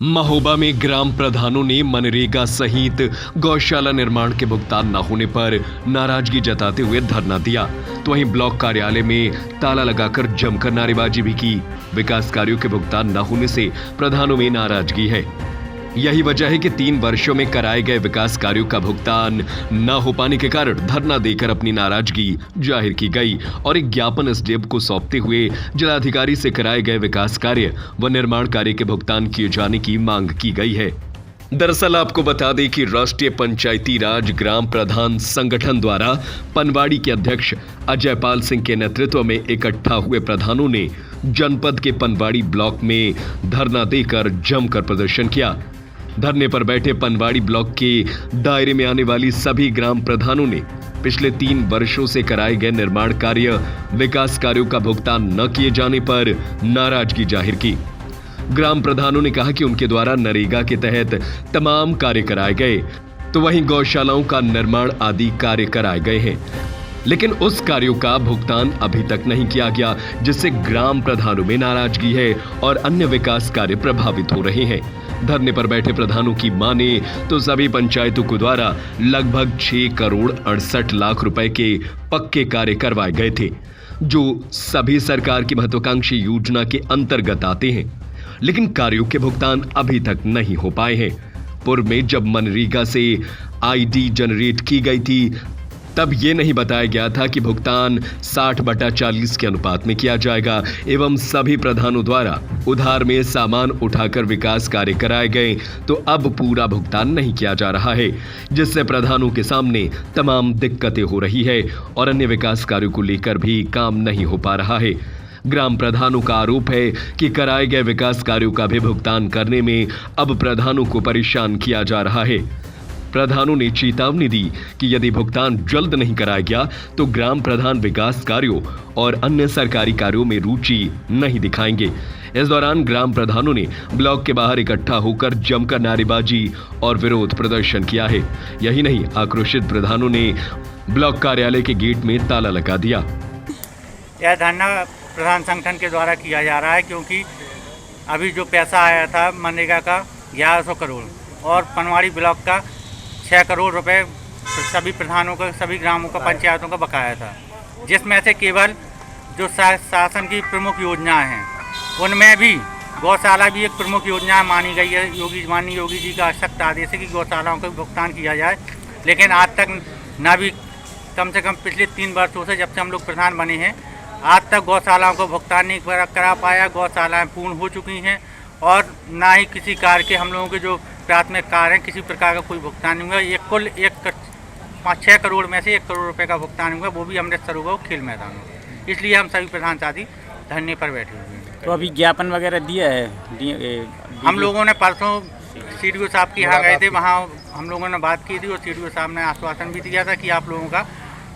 महोबा में ग्राम प्रधानों ने मनरेगा सहित गौशाला निर्माण के भुगतान न होने पर नाराजगी जताते हुए धरना दिया। तो वहीं ब्लॉक कार्यालय में ताला लगाकर जमकर नारेबाजी भी की। विकास कार्यों के भुगतान न होने से प्रधानों में नाराजगी है। यही वजह है कि 3 वर्षों में कराए गए विकास कार्यों का भुगतान न हो पाने के कारण धरना देकर अपनी नाराजगी जाहिर की गई और एक ज्ञापन एसडीएम को सौंपते हुए जिलाधिकारी से कराए गए विकास कार्य व निर्माण कार्य के भुगतान किए जाने की मांग की गई है। दरअसल आपको बता दें कि राष्ट्रीय पंचायती राज ग्राम प्रधान संगठन द्वारा पनवाड़ी के अध्यक्ष अजय पाल सिंह के नेतृत्व में इकट्ठा हुए प्रधानों ने जनपद के पनवाड़ी ब्लॉक में धरना देकर जमकर प्रदर्शन किया। धरने पर बैठे पनवाड़ी ब्लॉक के दायरे में आने वाली सभी ग्राम प्रधानों ने पिछले 3 वर्षों से कराए गए निर्माण कार्य विकास कार्यों का भुगतान न किए जाने पर नाराजगी जाहिर की। ग्राम प्रधानों ने कहा कि उनके द्वारा नरेगा के तहत तमाम कार्य कराए गए, तो वहीं गौशालाओं का निर्माण आदि कार्य कराए गए हैं, लेकिन उस कार्यों का भुगतान अभी तक नहीं किया गया, जिससे ग्राम प्रधानों में नाराजगी है और अन्य विकास कार्य प्रभावित हो रहे हैं। धरने पर बैठे प्रधानों की माने तो सभी पंचायतों के द्वारा लगभग 6 करोड़ 68 लाख रुपए के पक्के कार्य करवाए गए थे, जो सभी सरकार की महत्वाकांक्षी योजना के अंतर्गत आते हैं, लेकिन कार्यों के भुगतान अभी तक नहीं हो पाए हैं। पूर्व में जब मनरेगा से आईडी जनरेट की गई थी, तब ये नहीं बताया गया था कि भुगतान 60/40 के अनुपात में किया जाएगा एवं सभी प्रधानों द्वारा उधार में सामान उठाकर विकास कार्य कराए गए, तो अब पूरा भुगतान नहीं किया जा रहा है, जिससे प्रधानों के सामने तमाम दिक्कतें हो रही है और अन्य विकास कार्यों को लेकर भी काम नहीं हो पा रहा है। ग्राम प्रधानों का आरोप है कि कराए गए विकास कार्यों का भी भुगतान करने में अब प्रधानों को परेशान किया जा रहा है। प्रधानों ने चेतावनी दी कि यदि भुगतान जल्द नहीं कराया गया तो ग्राम प्रधान विकास कार्यों और अन्य सरकारी कार्यों में रुचि नहीं दिखाएंगे। इस दौरान ग्राम प्रधानों ने ब्लॉक के बाहर इकट्ठा होकर जमकर नारेबाजी और विरोध प्रदर्शन किया है। यही नहीं, आक्रोशित प्रधानों ने ब्लॉक कार्यालय के गेट में ताला लगा दिया। यह धरना प्रधान संगठन के द्वारा किया जा रहा है, क्योंकि अभी जो पैसा आया था मनरेगा का 1100 करोड़ और पनवाड़ी ब्लॉक का 6 करोड़ रुपए सभी प्रधानों का, सभी ग्रामों का, पंचायतों का बकाया था, जिसमें से केवल जो शासन की प्रमुख योजनाएं हैं उनमें भी गौशाला भी एक प्रमुख योजना मानी गई है। माननीय योगी जी का सख्त आदेश है कि गौशालाओं का भुगतान किया जाए, लेकिन आज तक न भी कम से कम पिछले 3 वर्षों से जब से हम लोग प्रधान बने हैं आज तक गौशालाओं को भुगतान नहीं करा पाया। गौशालाएँ पूर्ण हो चुकी हैं और ना ही किसी कार्य के हम लोगों के जो प्राथमिक कार्य हैं किसी प्रकार का कोई भुगतान नहीं हुआ। कुल 5-6 करोड़ में से 1 करोड़ रुपए का भुगतान हुआ, वो भी अमृत सरोवर खेल मैदान में। इसलिए हम सभी प्रधान साथी धरने पर बैठे हुए हैं। तो अभी ज्ञापन वगैरह दिया है? हम लोगों ने परसों सीडीओ साहब के यहाँ गए थे, वहाँ हम लोगों ने बात की थी और सीडीओ साहब ने आश्वासन भी दिया था कि आप लोगों का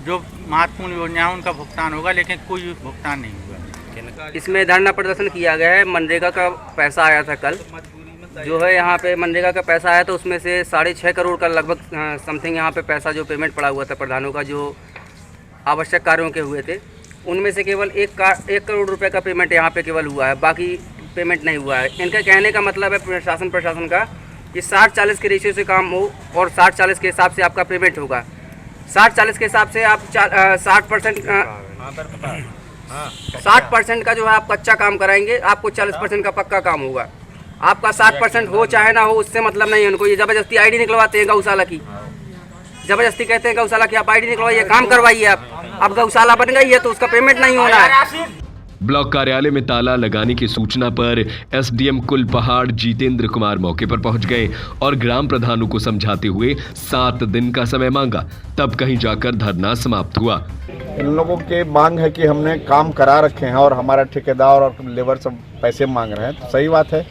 जो महत्वपूर्ण योजना है उनका भुगतान होगा, लेकिन कोई भुगतान नहीं हुआ। इसमें धरना प्रदर्शन किया गया है। मनरेगा का पैसा आया था कल, जो है यहाँ पे मनरेगा का पैसा आया, तो उसमें से 6.5 करोड़ का लगभग समथिंग यहाँ पे पैसा जो पेमेंट पड़ा हुआ था प्रधानों का, जो आवश्यक कार्यों के हुए थे, उनमें से केवल 1 करोड़ रुपए का पेमेंट यहाँ पे केवल हुआ है, बाकी पेमेंट नहीं हुआ है। इनका कहने का मतलब है प्रशासन का कि 60-40 के रेशियो से काम हो और 60-40 के हिसाब से आपका पेमेंट होगा। 60-40 के हिसाब से आप 60% का जो है आप कच्चा काम कराएंगे, आपको 40% का पक्का काम होगा। आपका 60% हो चाहे ना हो उससे मतलब नहीं है उनको। ये जबरदस्ती आईडी निकलवाते हैं गौशाला की, जबरदस्ती कहते हैं गौशाला की आप आईडी निकलवाइए, काम करवाइए। आप अब गौशाला बन गई है तो उसका पेमेंट नहीं होना है। ब्लॉक कार्यालय में ताला लगाने की सूचना पर एसडीएम कुलपहाड़ जितेंद्र कुमार मौके पर पहुंच गए और ग्राम प्रधानों को समझाते हुए 7 दिन का समय मांगा, तब कहीं जाकर धरना समाप्त हुआ। इन लोगों की मांग है कि हमने काम करा रखे हैं और हमारा ठेकेदार और लेबर सब पैसे मांग रहे हैं, तो सही बात है।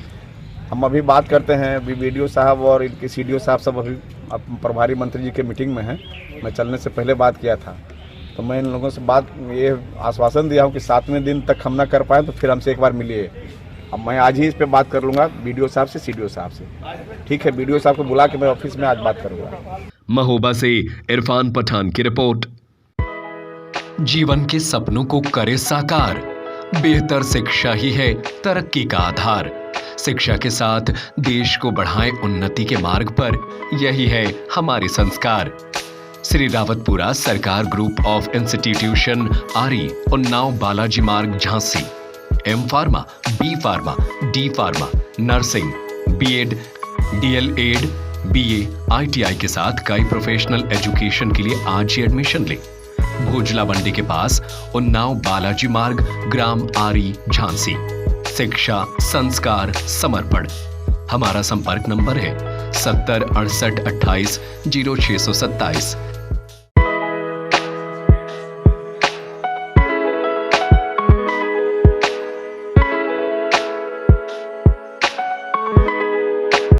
हम अभी बात करते हैं, अभी बीडीओ साहब और इनके सीडीओ साहब सब अभी प्रभारी मंत्री जी के मीटिंग में हैं। मैं चलने से पहले बात किया था, तो मैं इन लोगों से ये आश्वासन दिया हूँ कि 7वें दिन तक हम ना कर पाए तो फिर हमसे एक बार मिलिए। अब मैं आज ही इस पे बात कर लूँगा बीडीओ साहब से, सीडीओ साहब से। ठीक है, बीडीओ साहब को बुला के मैं ऑफिस में आज बात करूँगा। महोबा से इरफान पठान की रिपोर्ट। जीवन के सपनों को करे साकार, बेहतर शिक्षा ही है तरक्की का आधार। शिक्षा के साथ देश को बढ़ाएं उन्नति के मार्ग पर, यही है हमारे संस्कार। श्री रावतपुरा सरकार ग्रुप ऑफ इंस्टीट्यूशन, आरी, Unnao, Balaji Marg, Jhansi. M pharma, B pharma, D pharma, nursing, BEd, DElEd, BA, ITI के साथ कई प्रोफेशनल एजुकेशन के लिए आज ही एडमिशन लें। भोजला मंडी के पास, उन्नाव, बालाजी मार्ग, ग्राम आरी, झांसी। शिक्षा, संस्कार, समर्पण। हमारा संपर्क नंबर है 70 68 28 0627।